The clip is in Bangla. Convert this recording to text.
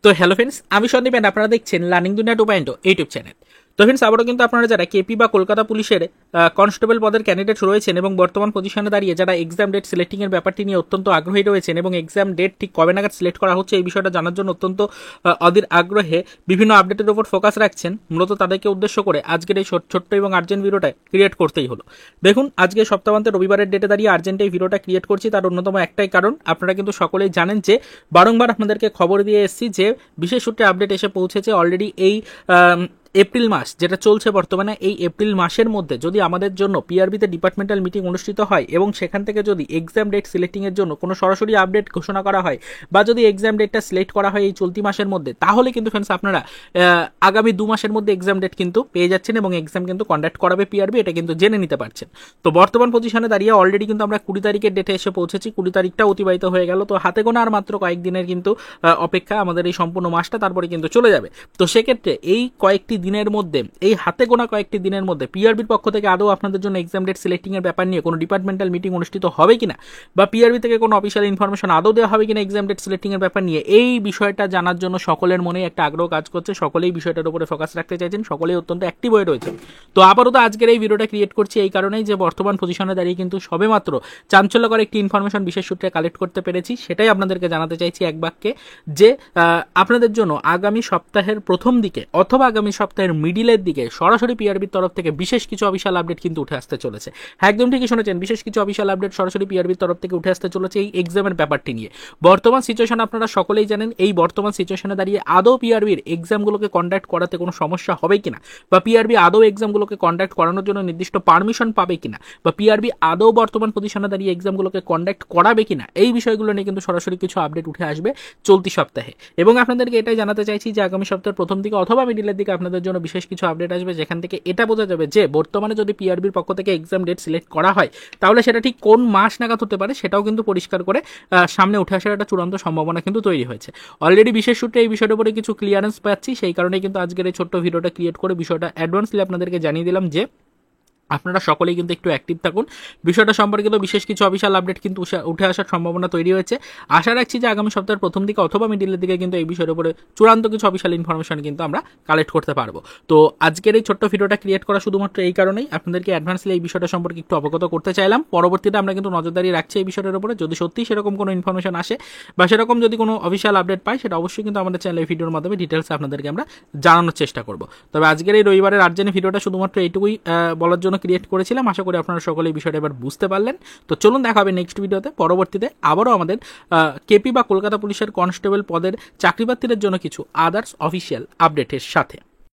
তো হ্যালো ফ্রেন্ডস, আমি সন্দীপ এন্ড আপনারা দেখছেন লার্নিং দুনিয়া 2.0 ইউটিউব চ্যানেল। তো ফ্রেন্ডস, আবারও কিন্তু আপনারা যারা কেপি বা কলকাতা পুলিশের কনস্টেবল পদের ক্যান্ডিডেট রয়েছেন এবং বর্তমান পজিশনে দাঁড়িয়ে যারা এক্সাম ডেট সিলেক্টিং এর ব্যাপারটি নিয়ে অত্যন্ত আগ্রহী রয়েছেন এবং এক্সাম ডেট ঠিক কবে নাগাদ সিলেক্ট করা হচ্ছে এই বিষয়টা জানার জন্য অত্যন্ত অধীর আগ্রহে বিভিন্ন আপডেটের উপর ফোকাস রাখছেন, মূলত তাদেরকে উদ্দেশ্য করে আজকের এই ছোট্ট এবং আর্জেন্ট ভিডিওটা ক্রিয়েট করতেই হলো। দেখুন, আজকে সপ্তাহান্তে রবিবারের ডেটে দাঁড়িয়ে আর্জেন্ট এই ভিডিওটা ক্রিয়েট করছি, তার অন্যতম একটাই কারণ আপনারা কিন্তু সকলেই জানেন যে বারংবার আপনাদেরকে খবর দিয়ে এসেছি যে বিশেষ সূত্রে আপডেট এসে পৌঁছেছে অলরেডি এই এপ্রিল মাস যেটা চলছে বর্তমানে, এই এপ্রিল মাসের মধ্যে যদি আমাদের জন্য পিআরবিতে ডিপার্টমেন্টাল মিটিং অনুষ্ঠিত হয় এবং সেখান থেকে যদি এক্সাম ডেট সিলেক্টিং এর জন্য কোনো সরাসরি আপডেট ঘোষণা করা হয় বা যদি এক্সাম ডেটটা সিলেক্ট করা হয় এই চলতি মাসের মধ্যে, তাহলে কিন্তু ফ্রেন্ডস আপনারা আগামী 2 মাসের মধ্যে এক্সাম ডেট কিন্তু পেয়ে যাচ্ছেন এবং এক্সাম কিন্তু কন্ডাক্ট করাবে পিআরবি, এটা কিন্তু জেনে নিতে পারছেন। তো বর্তমান পজিশনে দাঁড়িয়ে অলরেডি কিন্তু আমরা 20 তারিখের ডেটে এসে পৌঁছেছি, 20 তারিখটা অতিবাহিত হয়ে গেল। তো হাতে গোনা আর মাত্র কয়েকদিনের কিন্তু অপেক্ষা, আমাদের এই সম্পূর্ণ মাসটা তারপরে কিন্তু চলে যাবে। তো সেক্ষেত্রে এই কয়েকটি দিনের মধ্যে, এই হাতে গোনা কয়েকটি দিনের মধ্যে পিআরবির পক্ষ থেকে আদৌ আপনাদের জন্য এক্সাম ডেট সিলেক্টিং এর ব্যাপার নিয়ে কোনো ডিপার্টমেন্টাল মিটিং অনুষ্ঠিত হবে কিনা বা পিআরবি থেকে কোনো অফিসিয়াল ইনফরমেশন আদৌ দেওয়া হবে কিনা এক্সাম ডেট সিলেক্টিং এর ব্যাপার নিয়ে, এই বিষয়টা জানার জন্য সকলের মনে একটা আগ্রহ কাজ করছে, সকলেই বিষয়টার উপরে ফোকাস রাখতে চাইছেন, সকলেই অত্যন্ত অ্যাক্টিভ হয়ে রয়েছেন। তো আপাতত আজকের এই ভিডিওটা ক্রিয়েট করছি এই কারণেই যে বর্তমান পজিশনে দাঁড়িয়ে কিন্তু সবেমাত্র চাঞ্চল্যকর একটি ইনফরমেশন বিশেষ সূত্রে কালেক্ট করতে পেরেছি, সেটাই আপনাদেরকে জানাতে চাইছি এক বাক্যে যে আপনাদের জন্য আগামী সপ্তাহের প্রথম দিকে অথবা আগামী সপ্তাহের মিডিলের দিকে সরাসরি পিআরবির তরফ থেকে বিশেষ কিছু অফিসিয়াল আপডেট কিন্তু উঠে আসতে চলেছে। একদম ঠিকই শুনেছেন, বিশেষ কিছু অফিসিয়াল আপডেট সরাসরি পিআরবির তরফ থেকে উঠে আসতে চলেছে এই এক্সামের ব্যাপারটি নিয়ে। বর্তমান সিচুয়েশন আপনারা সকলেই জানেন, এই বর্তমান সিচুয়েশনে দাঁড়িয়ে আদৌ পিআরবির এক্সামগুলোকে কন্ডাক্ট করাতে কোনো সমস্যা হবে কিনা বা পিআরবি আদৌ এক্সামগুলোকে কন্ডাক্ট করানোর জন্য নির্দিষ্ট পারমিশন পাবে কিনা বা পিআরবি আদৌ বর্তমান পজিশনে দাঁড়িয়ে এক্সামগুলোকে কন্ডাক্ট করাবে কিনা, এই বিষয়গুলো নিয়ে কিন্তু সরাসরি কিছু আপডেট উঠে আসবে চলতি সপ্তাহে। এবং আপনাদেরকে এটাই জানাতে চাইছি যে আগামী সপ্তাহের প্রথম দিকে অথবা মিডিলের দিকে আপনাদের জন্য বিশেষ কিছু আপডেট আসবে, যেখান থেকে এটা বোঝা যাবে যে বর্তমানে যদি পিআরবির পক্ষ থেকে এক্সাম ডেট সিলেক্ট করা হয় তাহলে সেটা ঠিক কোন মাস নাগাদ হতে পারে সেটাও কিন্তু পরিষ্কার করে সামনে উঠে আসার একটা চূড়ান্ত সম্ভাবনা কিন্তু তৈরি হয়েছে। অলরেডি বিশেষ সূত্রে এই বিষয়টার উপরে কিছু ক্লিয়ারেন্স পাচ্ছি, সেই কারণে কিন্তু আজকের এই ছোট্ট ভিডিওটা ক্রিয়েট করে বিষয়টা অ্যাডভান্সলি আপনাদেরকে জানিয়ে দিলাম যে আপনারা সকলেই কিন্তু একটু অ্যাক্টিভ থাকুন। বিষয়টা সম্পর্কিত বিশেষ কিছু অফিসিয়াল আপডেট কিন্তু উঠে আসার সম্ভাবনা তৈরি হয়েছে। আশা রাখছি যে আগামী সপ্তাহের প্রথম দিকে অথবা মিডিলের দিকে কিন্তু এই বিষয়ের উপরে চূড়ান্ত কিছু অফিসিয়াল ইনফরমেশন কিন্তু আমরা কালেক্ট করতে পারবো। তো আজকের এই ছোট্ট ভিডিওটা ক্রিয়েট করা শুধুমাত্র এই কারণেই আপনাদেরকে অ্যাডভান্সলি এই বিষয়টা সম্পর্কে একটু অবগত করতে চাইলাম। পরবর্তীতে আমরা কিন্তু নজরদারি রাখছি এই বিষয়টার উপরে, যদি সত্যি সেরকম কোনো ইনফরমেশন আসে বা সেরকম যদি কোনো অফিসিয়াল আপডেট পাই সেটা অবশ্যই কিন্তু আমাদের চ্যানেলে ভিডিওর মাধ্যমে ডিটেলস আপনাদেরকে আমরা জানানোর চেষ্টা করব। তবে আজকের এই রবিবারের আর্জেন্ট ভিডিওটা শুধুমাত্র এইটুকুই বলার জন্য ক্রিয়েট করেছিলাম। আশা করি আপনারা সকলে এই বিষয়টা এবার বুঝতে পারলেন। তো চলুন দেখা হবে নেক্সট ভিডিওতে। পরবর্তীতে আবারও আমাদের কেপি বা কলকাতা পুলিশের কনস্টেবল পদের চাকরি প্রার্থীদের জন্য কিছু আদার্স অফিসিয়াল আপডেটের সাথে।